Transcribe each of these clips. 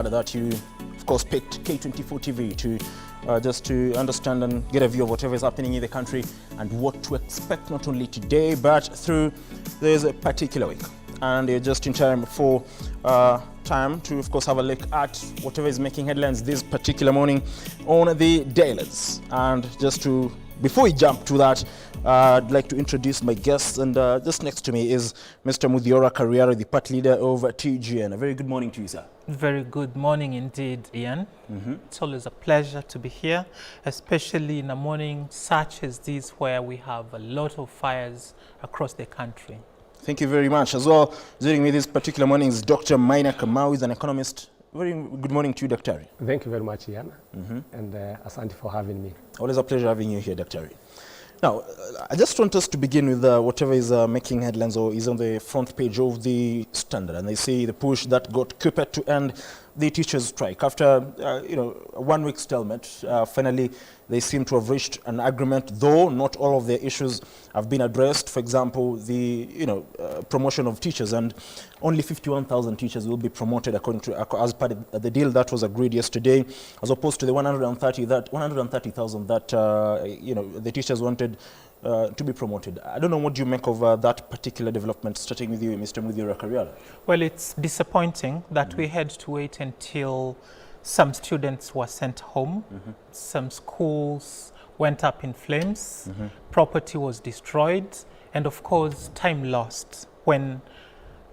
That you, of course, picked K24 TV to just to understand and get a view of whatever is happening in the country and what to expect not only today but through this particular week. And you're just in time for time to, of course, have a look at whatever is making headlines this particular morning on the dailies. And just to, before we jump to that, I'd like to introduce my guests, and just next to me is Mr. Muthiora Karriara, the party leader of TGN. A very good morning to you, sir. Very good morning indeed, Ian. It's always a pleasure to be here, especially in a morning such as this where we have a lot of fires across the country. Thank you very much. As well, joining me this particular morning is Dr. Maina Kamau, is an economist. Very good morning to you, Dr. Thank you very much, Ian, and Asante for having me. Always a pleasure having you here, Dr. Now, I just want us to begin with whatever is making headlines or is on the front page of the Standard, and they say the push that got Cupid to end the teachers' strike. After a one-week stalemate, finally they seem to have reached an agreement, though not all of their issues have been addressed. For example, the promotion of teachers, and only 51,000 teachers will be promoted according to as part of the deal that was agreed yesterday, as opposed to the 130,000 that the teachers wanted to be promoted. I don't know what you make of that particular development, starting with you, Mr. Muthiora Karriara. Well, it's disappointing that we had to wait until some students were sent home, some schools went up in flames, property was destroyed, and of course time lost when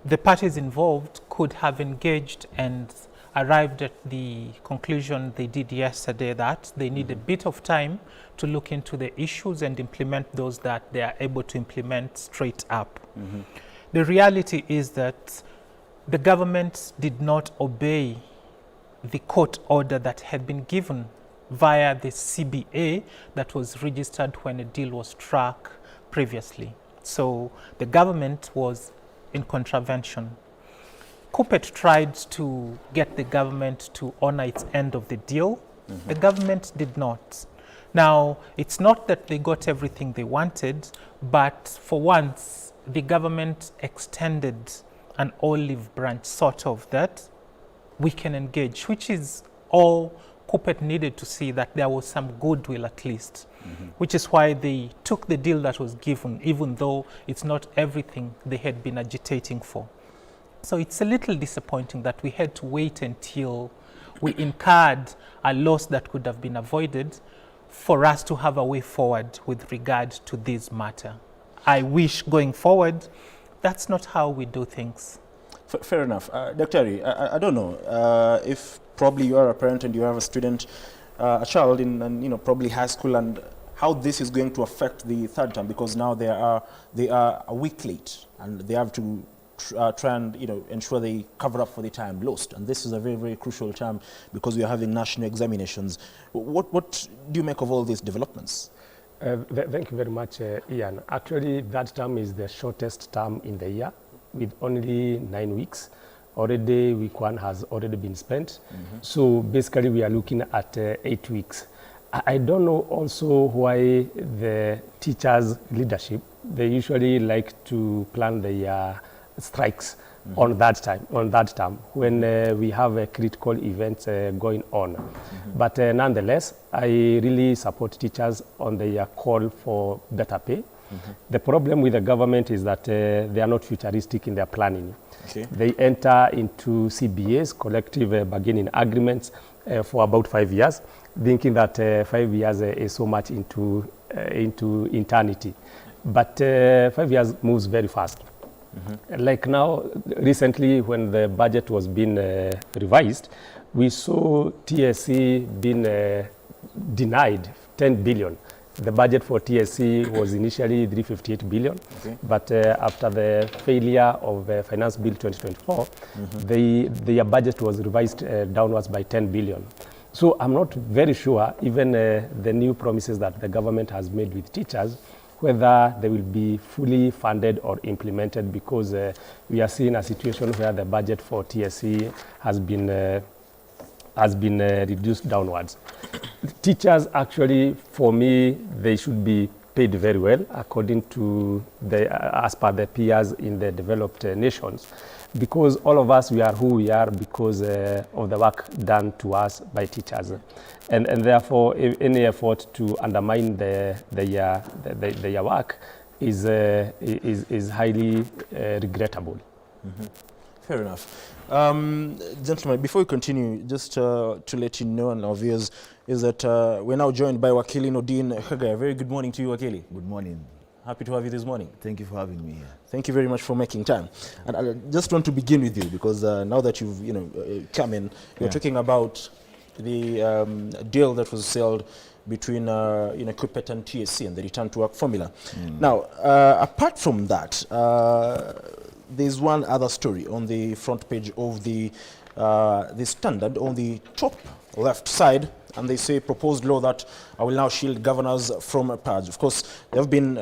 the parties involved could have engaged and arrived at the conclusion they did yesterday that they need a bit of time to look into the issues and implement those that they are able to implement straight up. The reality is that the government did not obey the court order that had been given via the CBA that was registered when a deal was struck previously. So the government was in contravention. Cupid tried to get the government to honor its end of the deal. The government did not. Now, it's not that they got everything they wanted, but for once, the government extended an olive branch, sort of, that we can engage, which is all Cupid needed to see, that there was some goodwill at least, which is why they took the deal that was given, even though it's not everything they had been agitating for. So it's a little disappointing that we had to wait until we incurred a loss that could have been avoided for us to have a way forward with regard to this matter. I wish going forward, that's not how we do things. Fair enough. Dr. I don't know if probably you are a parent and you have a student, a child in probably high school, and how this is going to affect the third term, because now they are a week late and they have to try and ensure they cover up for the time lost, and this is a very, very crucial time because we are having national examinations. What do you make of all these developments? Thank you very much, Ian. Actually, that term is the shortest term in the year, with only 9 weeks. Already week 1 has already been spent. So basically we are looking at 8 weeks. I don't know also why the teachers' leadership, they usually like to plan their strikes on that term when we have critical events going on. But nonetheless, I really support teachers on their call for better pay. The problem with the government is that they are not futuristic in their planning. They enter into CBAs, collective bargaining agreements, for about 5 years, thinking that 5 years is so much into eternity. But 5 years moves very fast. Like now, recently when the budget was being revised, we saw TSC being denied 10 billion. The budget for TSC was initially 358 billion, but after the failure of Finance Bill 2024, their budget was revised downwards by 10 billion. So I'm not very sure, even the new promises that the government has made with teachers, whether they will be fully funded or implemented, because we are seeing a situation where the budget for TSC has been reduced downwards. Teachers, actually, for me, they should be paid very well according to as per the peers in the developed nations. because all of us, we are who we are because of the work done to us by teachers. And therefore, any effort to undermine their work is highly regrettable. Fair enough. Gentlemen, before we continue, just to let you know and our viewers, is that we're now joined by Wakili Nordin Hagai. Very good morning to you, Wakili. Good morning. Happy to have you this morning. Thank you for having me here. Thank you very much for making time. And I just want to begin with you because now that you've come in, you're talking about the deal that was sailed between Kuppet and TSC and the return to work formula. Now, apart from that, there's one other story on the front page of the Standard on the top left side, and they say proposed law that will now shield governors from a purge. Of course, there have been,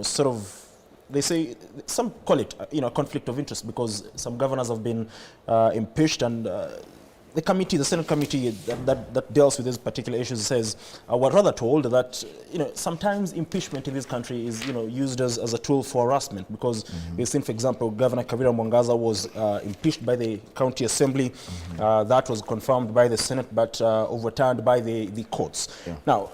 sort of, they say, some call it, a conflict of interest because some governors have been impeached, and the Senate committee that deals with these particular issues says, we're rather told that, sometimes impeachment in this country is, used as a tool for harassment because we've seen, for example, Governor Kavira Mwangaza was impeached by the county assembly. That was confirmed by the Senate, but overturned by the courts. Yeah. Now,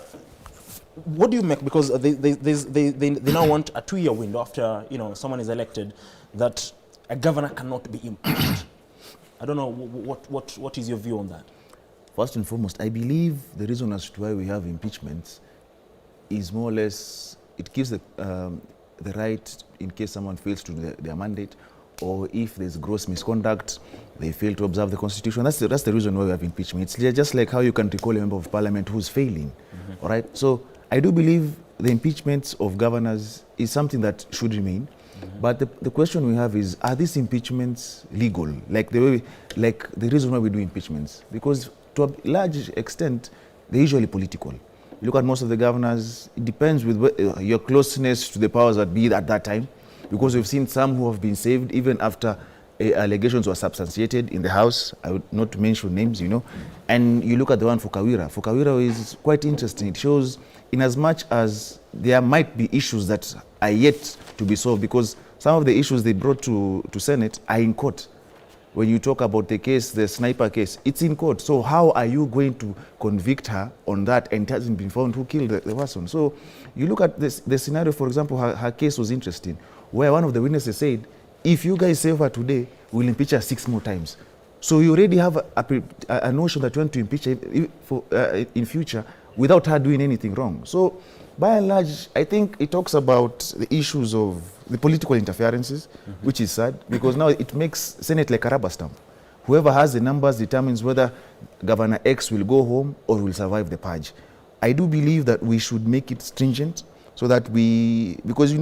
what do you make, because they now want a 2-year window after, someone is elected, that a governor cannot be impeached. I don't know, what is your view on that? First and foremost, I believe the reason as to why we have impeachments is more or less, it gives the right in case someone fails to do their mandate, or if there's gross misconduct, they fail to observe the Constitution. That's the reason why we have impeachment. It's just like how you can recall a member of parliament who's failing, all right? So I do believe the impeachments of governors is something that should remain. But the question we have is, are these impeachments legal? Like the reason why we do impeachments? Because to a large extent, they're usually political. You look at most of the governors, it depends with your closeness to the powers that be at that time. Because we've seen some who have been saved even after allegations were substantiated in the House. I would not mention names, And you look at the one for Kawira. For Kawira is quite interesting. It shows in as much as there might be issues that are yet to be solved, because some of the issues they brought to Senate are in court. When you talk about the case, the sniper case, it's in court. So how are you going to convict her on that and it hasn't been found who killed the person? So you look at the scenario, for example, her case was interesting, where one of the witnesses said, if you guys save her today, we'll impeach her 6 more times. So you already have a notion that you want to impeach her in future without her doing anything wrong. So by and large, I think it talks about the issues of the political interferences, which is sad, because now it makes Senate like a rubber stamp. Whoever has the numbers determines whether Governor X will go home or will survive the purge. I do believe that we should make it stringent so that because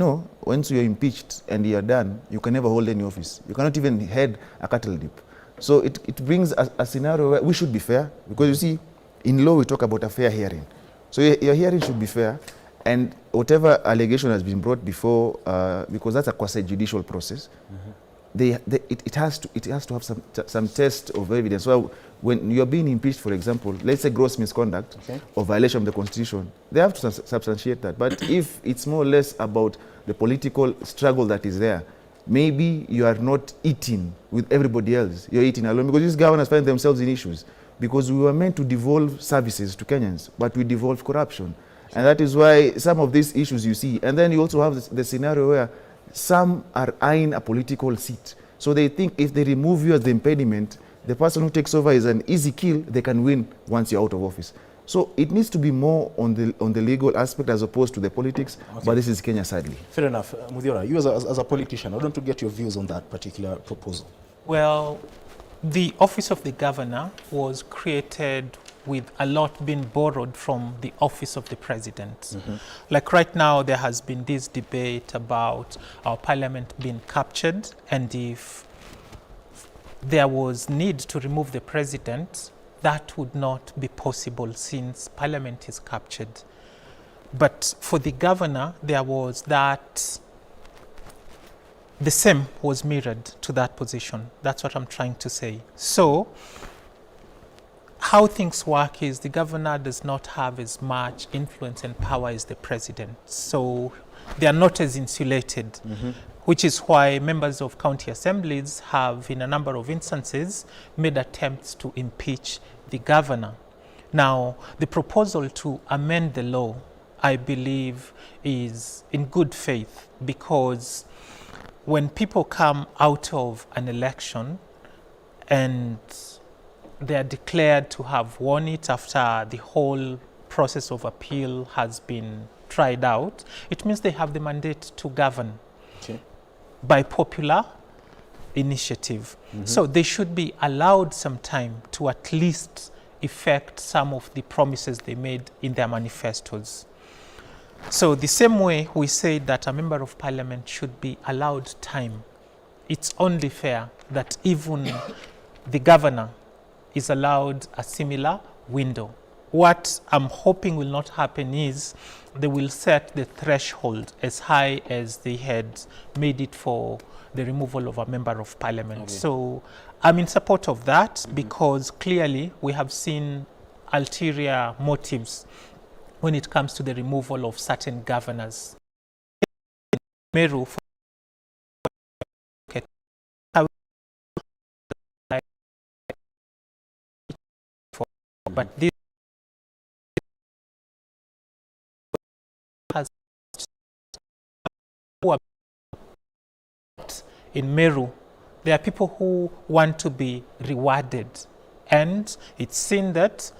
once you're impeached and you're done, you can never hold any office. You cannot even head a cattle dip. So it brings a scenario where we should be fair, because you see, in law we talk about a fair hearing. So your hearing should be fair, and whatever allegation has been brought before, because that's a quasi-judicial process, it has to have some test of evidence. So when you're being impeached, for example, let's say gross misconduct or violation of the Constitution, they have to substantiate that. But if it's more or less about the political struggle that is there, maybe you are not eating with everybody else. You're eating alone, because these governors find themselves in issues. Because we were meant to devolve services to Kenyans, but we devolve corruption. And that is why some of these issues you see. And then you also have the scenario where some are eyeing a political seat. So they think if they remove you as the impediment, the person who takes over is an easy kill, they can win once you're out of office. So it needs to be more on the legal aspect as opposed to the politics, but this is Kenya, sadly. Fair enough. Muthiora, you as a politician, I want to get your views on that particular proposal. Well, the office of the governor was created with a lot being borrowed from the office of the president. Like right now, there has been this debate about our parliament being captured, and if there was need to remove the president, that would not be possible since parliament is captured. But for the governor, there was that, the same was mirrored to that position. That's what I'm trying to say. So how things work is the governor does not have as much influence and power as the president. So they are not as insulated. which is why members of county assemblies have, in a number of instances, made attempts to impeach the governor. Now, the proposal to amend the law, I believe, is in good faith, because when people come out of an election and they are declared to have won it after the whole process of appeal has been tried out, it means they have the mandate to govern by popular initiative. So they should be allowed some time to at least effect some of the promises they made in their manifestos. So the same way we say that a member of parliament should be allowed time, it's only fair that even the governor is allowed a similar window. What I'm hoping will not happen is they will set the threshold as high as they had made it for the removal of a member of parliament. Okay. So I'm in support of that because clearly we have seen ulterior motives when it comes to the removal of certain governors. Meru, but this has in Meru, there are people who want to be rewarded, and it's seen that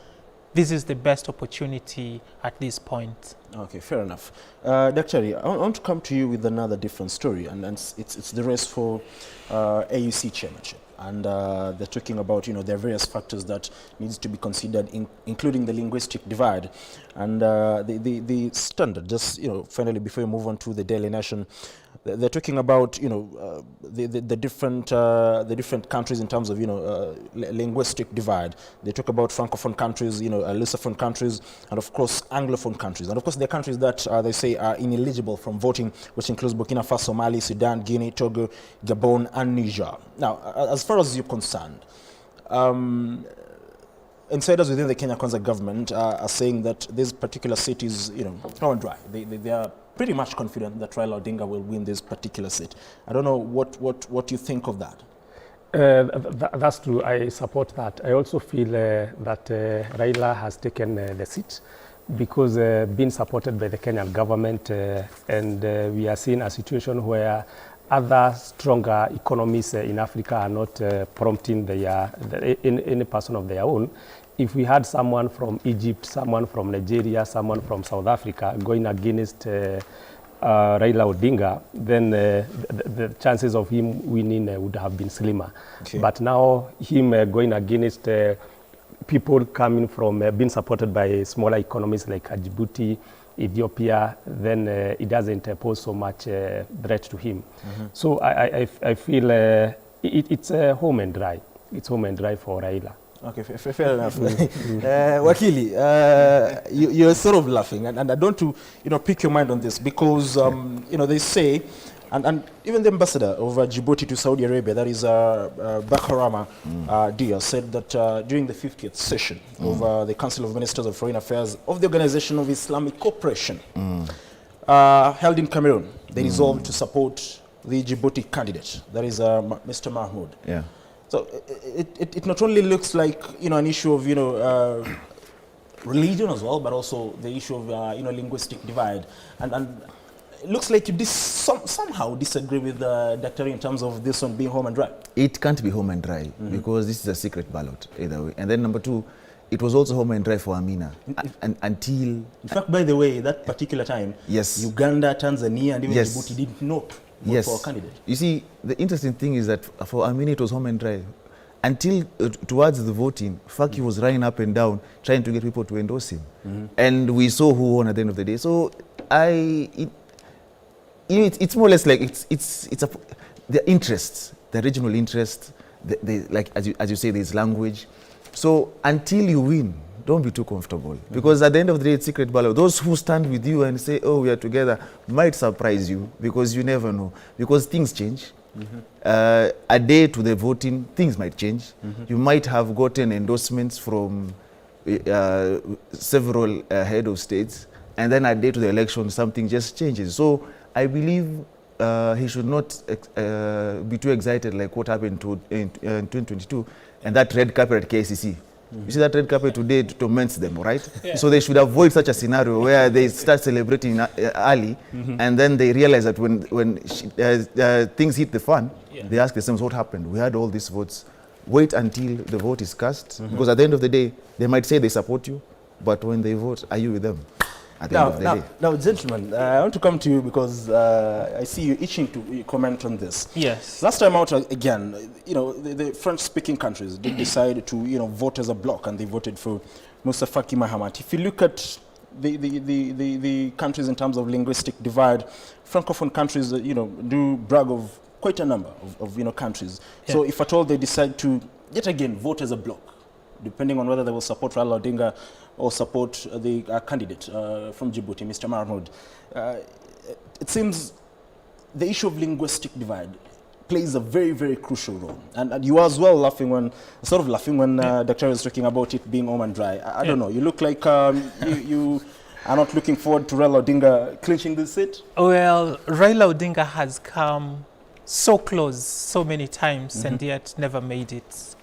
this is the best opportunity at this point. Okay, fair enough. Dr. I want to come to you with another different story, and it's the race for AUC chairmanship. And they're talking about, there are various factors that needs to be considered, including the linguistic divide. And the standard, just, finally, before you move on to the Daily Nation, they're talking about, the different countries in terms of, linguistic divide. They talk about Francophone countries, Lusophone countries, and of course, Anglophone countries. And of course, there are countries that they say are ineligible from voting, which includes Burkina Faso, Mali, Sudan, Guinea, Togo, Gabon, and Niger. Now, as far as you're concerned, insiders within the Kenya Kwanza government are saying that these particular cities, how and dry. They are pretty much confident that Raila Odinga will win this particular seat. I don't know what you think of that. That's true. I support that. I also feel that Raila has taken the seat because being supported by the Kenyan government, and we are seeing a situation where other stronger economies in Africa are not prompting any person of their own. If we had someone from Egypt, someone from Nigeria, someone from South Africa going against Raila Odinga, then the chances of him winning would have been slimmer. Okay. But now him going against people coming from being supported by smaller economies like Djibouti, Ethiopia, then it doesn't pose so much threat to him. So I feel it's home and dry. It's home and dry for Raila. Okay, fair enough. Wakili, you're sort of laughing, and I don't want to, pick your mind on this because, they say, and even the ambassador of Djibouti to Saudi Arabia, that is Bakarama Dia, said that during the 50th session of the Council of Ministers of Foreign Affairs of the Organization of Islamic Cooperation, held in Cameroon, they resolved to support the Djibouti candidate, that is Mr. Mahmoud. Yeah. So it not only looks like an issue of religion as well, but also the issue of linguistic divide, and it looks like you somehow disagree with Dr. in terms of this one being home and dry. It can't be home and dry because this is a secret ballot either way. And then number two, it was also home and dry for Amina until. In fact, by the way, that particular time, yes, Uganda, Tanzania, and even Djibouti did not vote for a candidate. You see, the interesting thing is that for Amina it was home and dry until towards the voting. Faki was running up and down trying to get people to endorse him, and we saw who won at the end of the day. So it's more or less like the interests, the regional interests, like as you say, there's language. So until you win, don't be too comfortable because at the end of the day, it's secret ballot. Those who stand with you and say, "Oh, we are together," might surprise you because you never know. Because things change. A day to the voting, things might change. You might have gotten endorsements from several head of states, and then a day to the election, something just changes. So I believe he should not be too excited like what happened in 2022 and that red carpet at KCC. You see that red carpet today torments them, right? Yeah. So they should avoid such a scenario where they start celebrating early and then they realize that when things hit the fan, they ask themselves what happened. We had all these votes. Wait until the vote is cast because at the end of the day, they might say they support you, but when they vote, are you with them? At the end of the day. Now, gentlemen, I want to come to you because I see you itching to comment on this. Yes. Last time out, again, the French-speaking countries did decide to, vote as a bloc, and they voted for Moussa Faki Mahamat. If you look at the countries in terms of linguistic divide, Francophone countries, do brag of quite a number of countries. Yeah. So if at all they decide to, yet again, vote as a bloc, depending on whether they will support Raila Odinga or support the candidate from Djibouti, Mr. Mahmoud. It seems the issue of linguistic divide plays a very, very crucial role. And you are as well laughing when Dr. was talking about it being home and dry. I don't know, you look like you are not looking forward to Raila Odinga clinching this seat? Well, Raila Odinga has come so close so many times and yet never made it.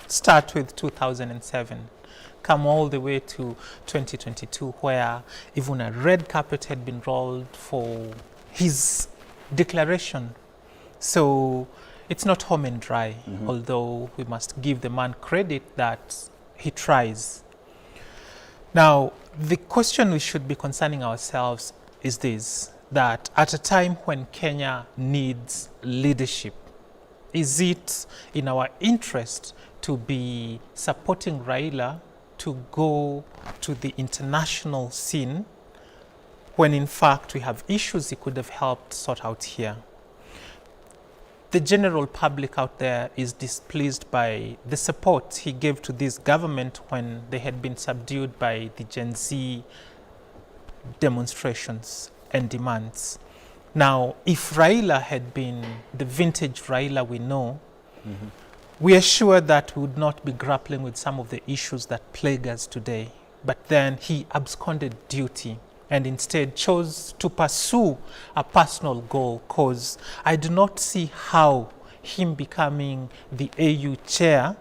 Start with 2007. Come all the way to 2022, where even a red carpet had been rolled for his declaration. So it's not home and dry, although we must give the man credit that he tries. Now, the question we should be concerning ourselves is this, that at a time when Kenya needs leadership, is it in our interest to be supporting Raila to go to the international scene when in fact we have issues he could have helped sort out here? The general public out there is displeased by the support he gave to this government when they had been subdued by the Gen Z demonstrations and demands. Now, if Raila had been the vintage Raila we know, we are sure that we would not be grappling with some of the issues that plague us today. But then he absconded duty and instead chose to pursue a personal goal, because I do not see how him becoming the AU chair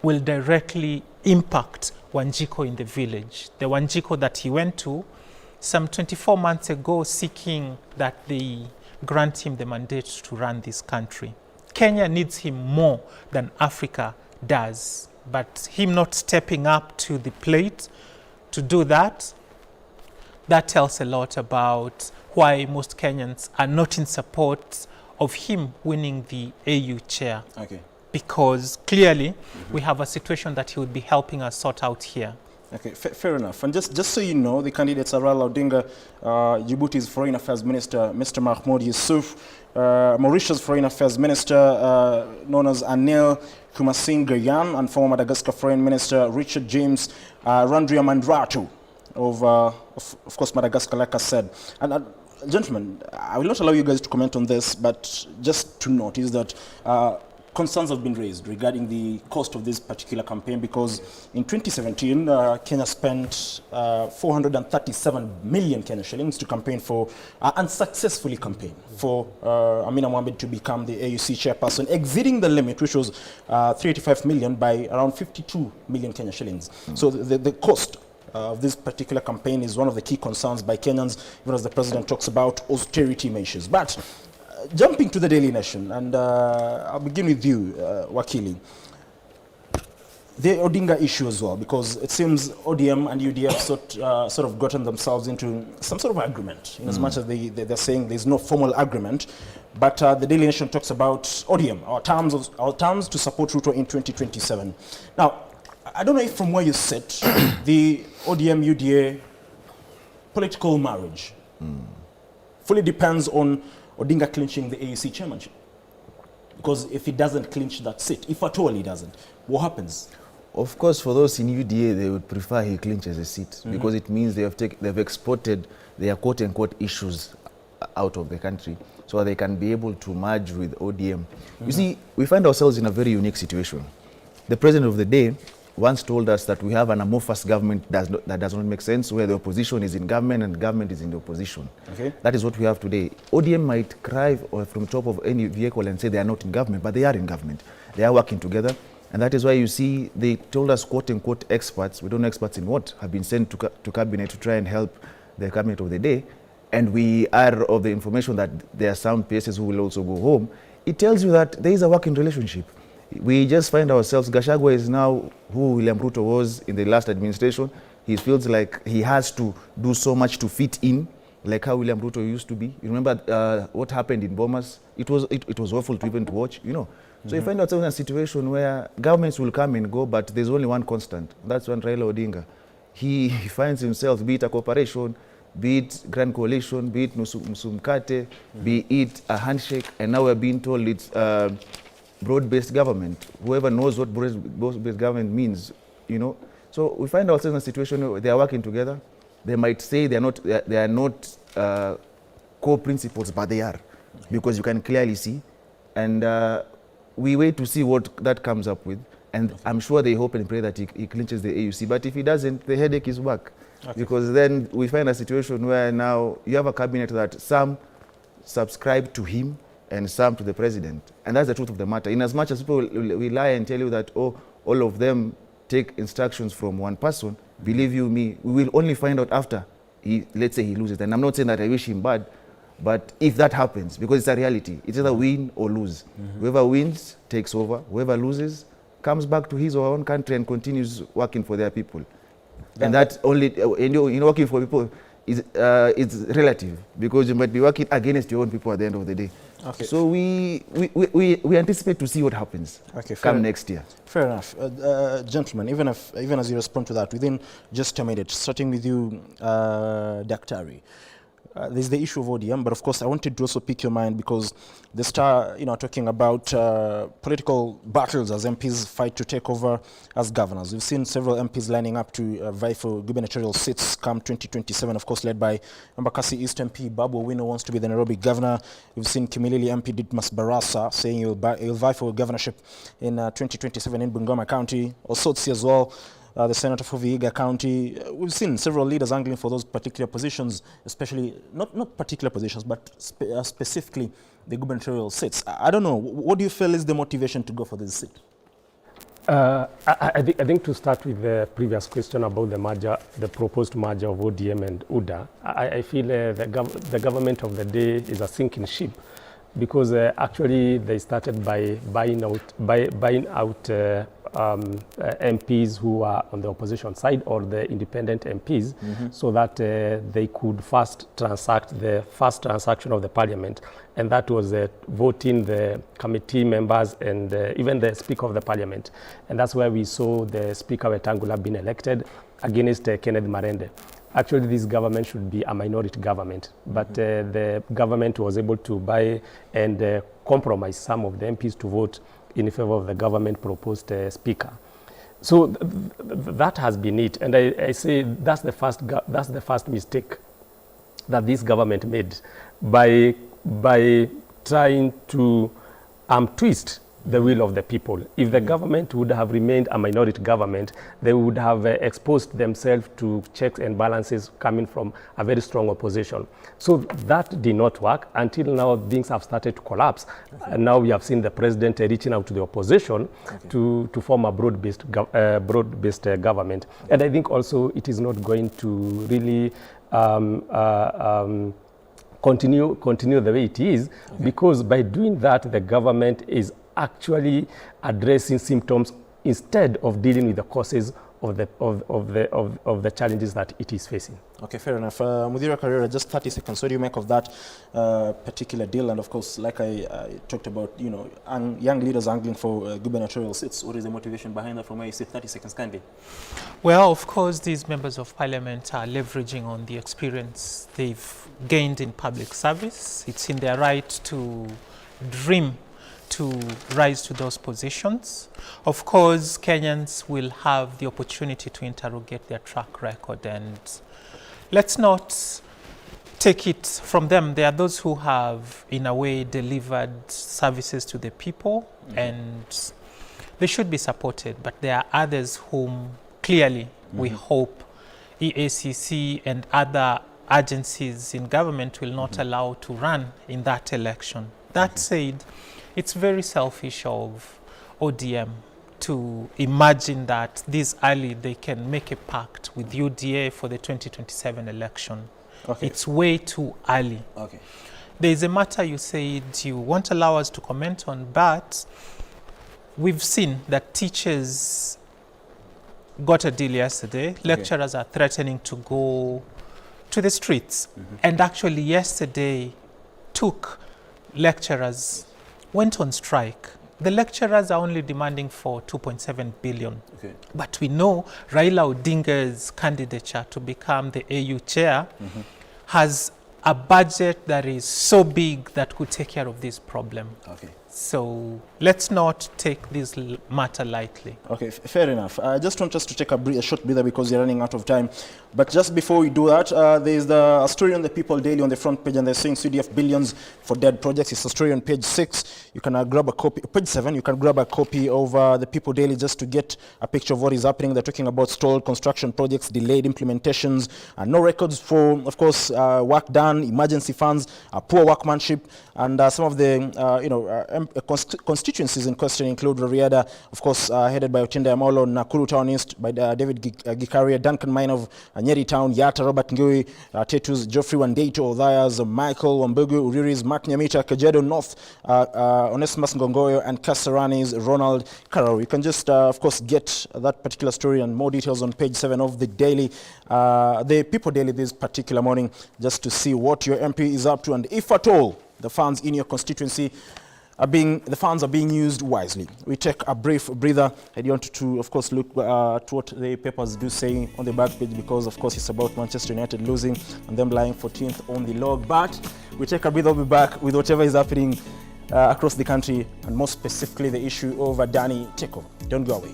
will directly impact Wanjiko in the village. The Wanjiko that he went to some 24 months ago seeking that they grant him the mandate to run this country. Kenya needs him more than Africa does, but him not stepping up to the plate to do that, that tells a lot about why most Kenyans are not in support of him winning the AU chair. Okay. Because clearly we have a situation that he would be helping us sort out here. Okay, fair enough. And just so you know, the candidates are Raila Odinga, Djibouti's Foreign Affairs Minister, Mr. Mahmoud Yusuf, Mauritius Foreign Affairs Minister, known as Anil Kumasing Gayan, and former Madagascar Foreign Minister Richard James Randria Mandratu of course, Madagascar, like I said. And gentlemen, I will not allow you guys to comment on this, but just to notice that concerns have been raised regarding the cost of this particular campaign, because in 2017, Kenya spent 437 million Kenya shillings to campaign for, unsuccessfully campaign for Amina Mohamed to become the AUC chairperson, exceeding the limit, which was 385 million by around 52 million Kenya shillings. So the cost of this particular campaign is one of the key concerns by Kenyans, even as the president talks about austerity measures. But jumping to the Daily Nation, and I'll begin with you, Wakili. The Odinga issue as well, because it seems ODM and UDF sort of gotten themselves into some sort of agreement, in as much as they're saying there's no formal agreement. But the Daily Nation talks about ODM, our terms to support Ruto in 2027. Now, I don't know if from where you sit, the ODM-UDA political marriage fully depends on Odinga clinching the AUC chairmanship. Because if he doesn't clinch that seat, if at all he doesn't, what happens? Of course, for those in UDA, they would prefer he clinches a seat because it means they've exported their quote-unquote issues out of the country so they can be able to merge with ODM. You see, we find ourselves in a very unique situation. The president of the day once told us that we have an amorphous government that does not make sense, where the opposition is in government and government is in the opposition. Okay. That is what we have today. ODM might cry from top of any vehicle and say they are not in government, but they are in government. They are working together. And that is why you see they told us, quote unquote, experts, we don't know experts in what, have been sent to cabinet to try and help the cabinet of the day. And we are of the information that there are some PSs who will also go home. It tells you that there is a working relationship. We just find ourselves, Gachagua is now who William Ruto was in the last administration. He feels like he has to do so much to fit in, like how William Ruto used to be. You remember what happened in Bomas? It was awful to even to watch, you know. So you find ourselves in a situation where governments will come and go, but there's only one constant. That's when Raila Odinga, he finds himself, be it a corporation, be it Grand Coalition, be it Musumkate, be it a handshake, and now we're being told it's broad-based government. Whoever knows what broad-based government means, you know. So we find ourselves in a situation where they are working together. They might say they are not core principles, but they are, because you can clearly see. And we wait to see what that comes up with. And I'm sure they hope and pray that he clinches the AUC. But if he doesn't, the headache is back. Okay. Because then we find a situation where now you have a cabinet that some subscribe to him and some to the president. And that's the truth of the matter. In as much as people will lie and tell you that, oh, all of them take instructions from one person, believe you me, we will only find out after, let's say he loses. And I'm not saying that I wish him bad, but if that happens, because it's a reality, it's either win or lose. Whoever wins takes over, whoever loses comes back to his or her own country and continues working for their people. And that only, working for people is it's relative, because you might be working against your own people at the end of the day. Okay. So we anticipate to see what happens come next year. Fair enough. Gentlemen, even as you respond to that, within just a minute, starting with you, Daktari, there's the issue of ODM, but of course I wanted to also pick your mind because the Star, talking about political battles as MPs fight to take over as governors. We've seen several MPs lining up to vie for gubernatorial seats come 2027, of course led by Embakasi East MP Babu Owino wants to be the Nairobi governor. We've seen Kimilili MP Ditmas Barasa saying he'll vie for governorship in 2027 in Bungoma County. Osotsi as well. The senator for Vihiga County. We've seen several leaders angling for those particular positions, especially, not particular positions, but specifically the gubernatorial seats. I don't know, what do you feel is the motivation to go for this seat? I think to start with the previous question about the merger, the proposed merger of ODM and UDA, I feel the government of the day is a sinking ship, because actually they started by buying out MPs who are on the opposition side or the independent MPs, so that they could first transact the first transaction of the parliament, and that was voting the committee members and even the speaker of the parliament. And that's where we saw the speaker Wetangula being elected against Kenneth Marende. Actually, this government should be a minority government, but the government was able to buy and compromise some of the MPs to vote in favor of the government proposed speaker. So that has been it, and I say that's the first mistake that this government made by trying to twist the will of the people. If the government would have remained a minority government, they would have exposed themselves to checks and balances coming from a very strong opposition. So that did not work until now. Things have started to collapse. And now we have seen the president reaching out to the opposition to form a broad-based government. And I think also it is not going to really continue the way it is, because by doing that, the government is actually addressing symptoms instead of dealing with the causes of the challenges that it is facing. Okay, fair enough. Mudhira Karera, just 30 seconds. What do you make of that particular deal? And of course, like I talked about, young leaders angling for gubernatorial seats. What is the motivation behind that from where you say 30 seconds kindly? Well, of course, these members of parliament are leveraging on the experience they've gained in public service. It's in their right to dream to rise to those positions. Of course, Kenyans will have the opportunity to interrogate their track record, and let's not take it from them. There are those who have, in a way, delivered services to the people, and they should be supported, but there are others whom clearly we hope EACC and other agencies in government will not allow to run in that election. That said, it's very selfish of ODM to imagine that this early they can make a pact with UDA for the 2027 election. Okay. It's way too early. Okay. There is a matter you said you won't allow us to comment on, but we've seen that teachers got a deal yesterday. Lecturers are threatening to go to the streets. And actually yesterday took lecturers, went on strike. The lecturers are only demanding for 2.7 billion. Okay. But we know Raila Odinga's candidature to become the AU chair has a budget that is so big that could take care of this problem. Okay. So let's not take this matter lightly. Okay, fair enough. I just want us to take a short breather because we're running out of time. But just before we do that, there's a story on the People Daily on the front page, and they're saying CDF billions for dead projects. It's a story on page 6. You can grab a copy. Page 7, you can grab a copy of the People Daily just to get a picture of what is happening. They're talking about stalled construction projects, delayed implementations, no records for, of course, work done, emergency funds, poor workmanship, and some of the constituencies in question include Rarieda, of course, headed by Otinda Amolo, Nakuru Town East by David Gikaria, Duncan Mine of Nyeri Town, Yata, Robert Ngui, Tetus, Geoffrey Wandeito, Odhayas, Michael Wambugu, Uriris, Mark Nyamita, Kajedo North, Onesimus Ngongoyo, and Kasarani's Ronald Karau. You can just, of course, get that particular story and more details on page 7 of the Daily, the People Daily this particular morning, just to see what your MP is up to, and if at all the funds in your constituency the funds are being used wisely. We take a brief breather. I want to, of course, look at what the papers do say on the back page, because, of course, it's about Manchester United losing and them lying 14th on the log. But we take a breather. We'll be back with whatever is happening across the country, and more specifically the issue of Adani takeover. Don't go away.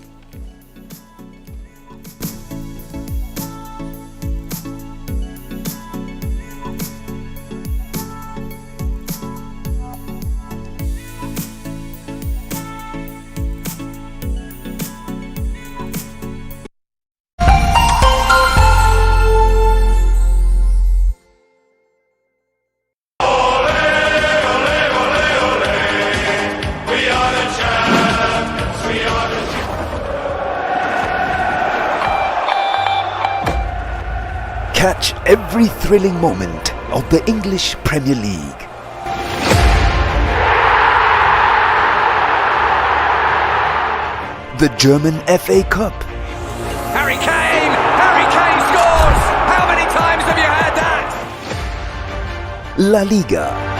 Catch every thrilling moment of the English Premier League. The German FA Cup. Harry Kane! Harry Kane scores! How many times have you had that? La Liga.